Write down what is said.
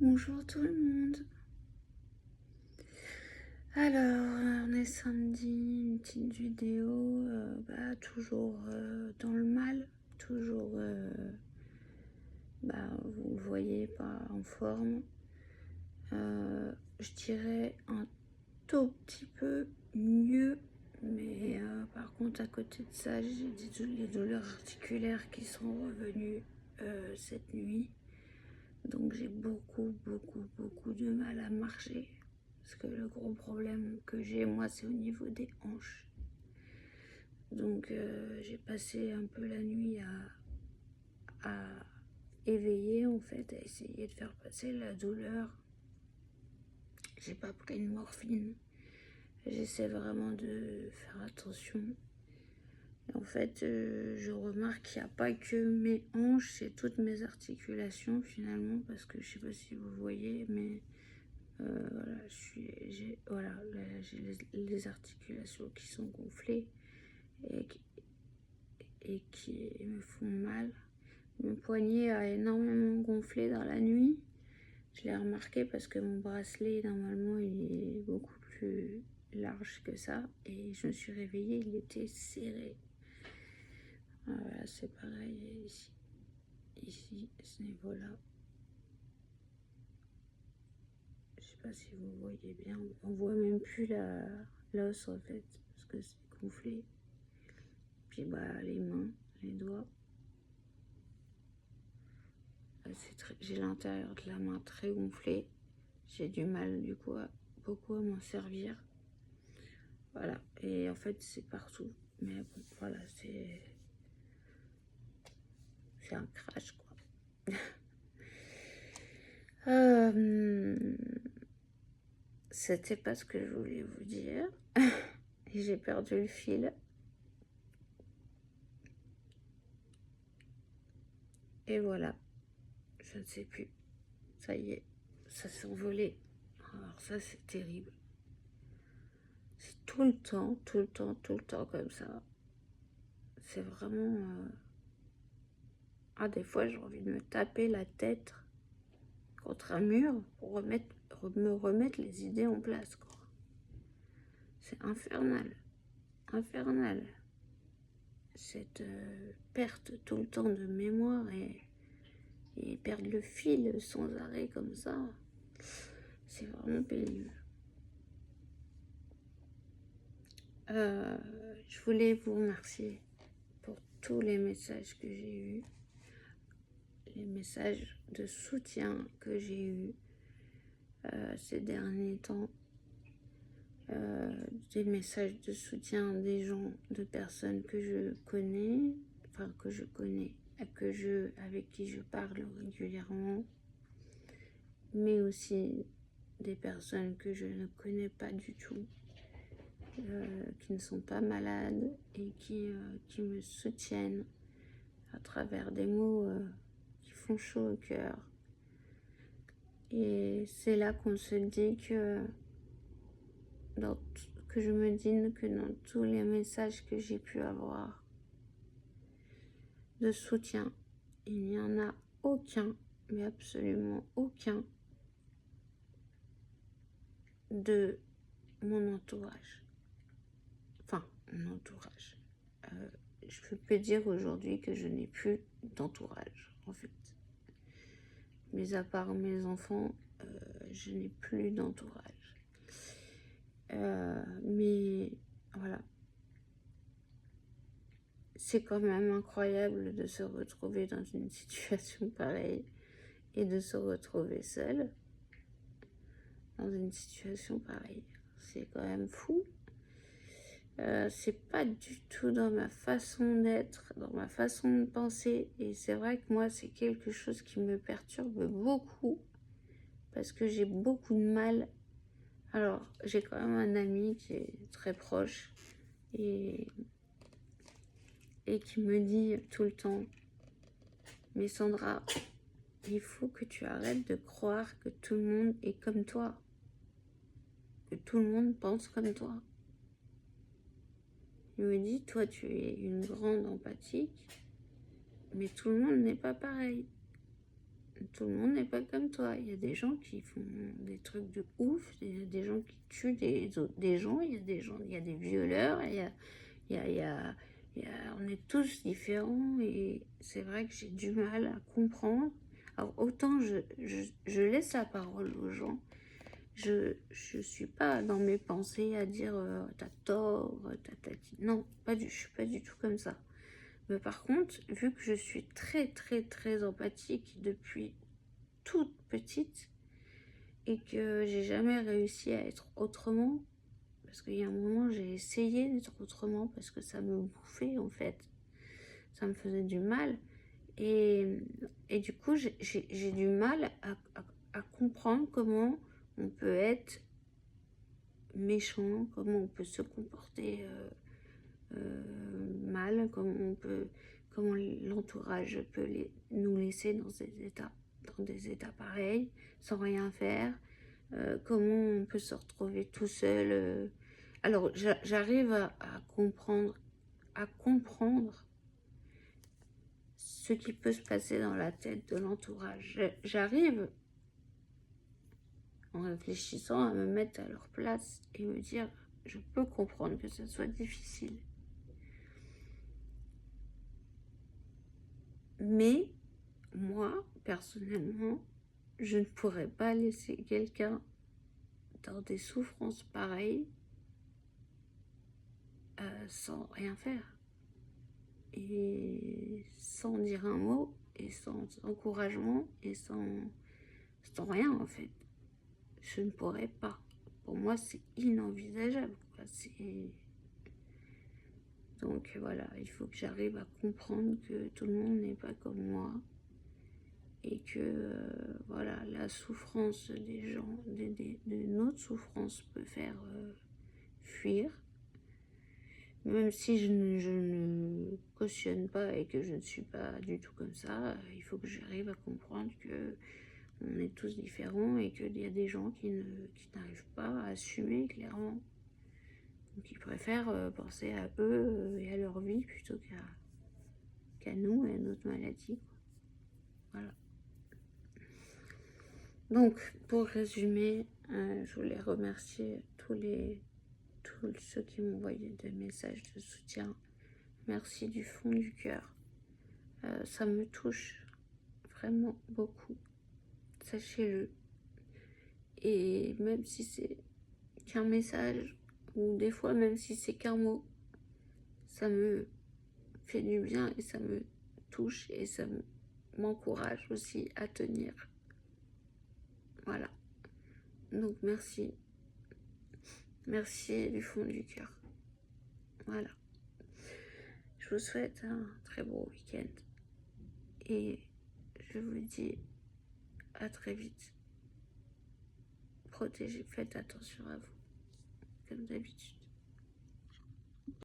Bonjour tout le monde. Alors, on est samedi, une petite vidéo, toujours dans le mal, toujours, vous le voyez, pas en forme. Je dirais un tout petit peu mieux, mais par contre, à côté de ça, j'ai les douleurs articulaires qui sont revenues cette nuit. Donc j'ai beaucoup de mal à marcher. Parce que le gros problème que j'ai, moi, c'est au niveau des hanches. Donc j'ai passé un peu la nuit à éveiller, en fait, à essayer de faire passer la douleur. J'ai pas pris une morphine. J'essaie vraiment de faire attention. Et en fait, je remarque qu'il n'y a pas que mes hanches, c'est toutes mes articulations finalement, parce que je sais pas si vous voyez, mais voilà, j'ai les articulations qui sont gonflées et qui me font mal. Mon poignet a énormément gonflé dans la nuit. Je l'ai remarqué parce que mon bracelet, normalement, il est beaucoup plus large que ça. Et je me suis réveillée, il était serré. Voilà, c'est pareil ici. Ici, à ce niveau-là. Je sais pas si vous voyez bien. On voit même plus l'os en fait, parce que c'est gonflé. Puis les mains, les doigts. J'ai l'intérieur de la main très gonflé. J'ai du mal du coup beaucoup à m'en servir. Voilà. Et en fait c'est partout. Mais bon, voilà, c'est un crash quoi. C'était pas ce que je voulais vous dire. Et j'ai perdu le fil. Et voilà. Je ne sais plus. Ça y est. Ça s'est envolé. Alors ça c'est terrible. C'est tout le temps comme ça. C'est vraiment... des fois j'ai envie de me taper la tête contre un mur pour me remettre les idées en place, quoi. C'est infernal. Infernal. Cette perte tout le temps de mémoire et perdre le fil sans arrêt comme ça, c'est vraiment pénible. Je voulais vous remercier pour tous les messages que j'ai eus, les messages de soutien que j'ai eus ces derniers temps, des messages de soutien des gens, de personnes que je connais, avec qui je parle régulièrement, mais aussi des personnes que je ne connais pas du tout, qui ne sont pas malades et qui me soutiennent à travers des mots qui font chaud au cœur. Et c'est là qu'on se dit que je me dis que dans tous les messages que j'ai pu avoir de soutien, il n'y en a aucun, mais absolument aucun, de mon entourage. Enfin, mon entourage. Je peux dire aujourd'hui que je n'ai plus d'entourage, en fait. Mis à part mes enfants, je n'ai plus d'entourage. Mais voilà. C'est quand même incroyable de se retrouver dans une situation pareille et de se retrouver seule dans une situation pareille. C'est quand même fou. C'est pas du tout dans ma façon d'être, dans ma façon de penser. Et c'est vrai que moi, c'est quelque chose qui me perturbe beaucoup parce que j'ai beaucoup de mal. Alors, j'ai quand même un ami qui est très proche et qui me dit tout le temps: mais Sandra, il faut que tu arrêtes de croire que tout le monde est comme toi, que tout le monde pense comme toi. Il me dit: toi, tu es une grande empathique, mais tout le monde n'est pas pareil. tout le monde n'est pas comme toi. Il y a des gens qui font des trucs de ouf, il y a des gens qui tuent des gens, il y a des gens, il y a des violeurs, il y a, il y a, il y a- il y a- on est tous différents et c'est vrai que j'ai du mal à comprendre. Alors autant je laisse la parole aux gens, je suis pas dans mes pensées à dire t'as tort, non, je suis pas du tout comme ça. Mais par contre, vu que je suis très très très empathique depuis toute petite et que j'ai jamais réussi à être autrement, parce qu'il y a un moment j'ai essayé d'être autrement parce que ça me bouffait en fait, ça me faisait du mal et, du coup j'ai du mal à comprendre comment on peut être méchant, comment on peut se comporter mal, comment l'entourage peut nous laisser dans des états pareils, sans rien faire, comment on peut se retrouver tout seul. Alors j'arrive à comprendre ce qui peut se passer dans la tête de l'entourage. J'arrive en réfléchissant à me mettre à leur place et me dire, je peux comprendre que ce soit difficile. Mais moi, personnellement, je ne pourrais pas laisser quelqu'un dans des souffrances pareilles sans rien faire. Et sans dire un mot, et sans encouragement, et sans rien en fait. Je ne pourrais pas. Pour moi, c'est inenvisageable. Donc voilà, il faut que j'arrive à comprendre que tout le monde n'est pas comme moi. Et que voilà, la souffrance des gens, de notre souffrance peut faire fuir. Même si je ne cautionne pas et que je ne suis pas du tout comme ça, il faut que j'arrive à comprendre que on est tous différents et qu'il y a des gens qui n'arrivent pas à assumer clairement. Donc ils préfèrent penser à eux et à leur vie plutôt qu'à nous et à notre maladie. Voilà. Donc, pour résumer, je voulais remercier tous ceux qui m'ont envoyé des messages de soutien. Merci du fond du cœur. Ça me touche vraiment beaucoup. Sachez-le. Et même si c'est qu'un message, ou des fois même si c'est qu'un mot, ça me fait du bien et ça me touche et ça m'encourage aussi à tenir. Voilà. Donc merci. Merci du fond du cœur. Voilà. Je vous souhaite un très beau week-end. Et je vous dis à très vite. Protégez, faites attention à vous, comme d'habitude.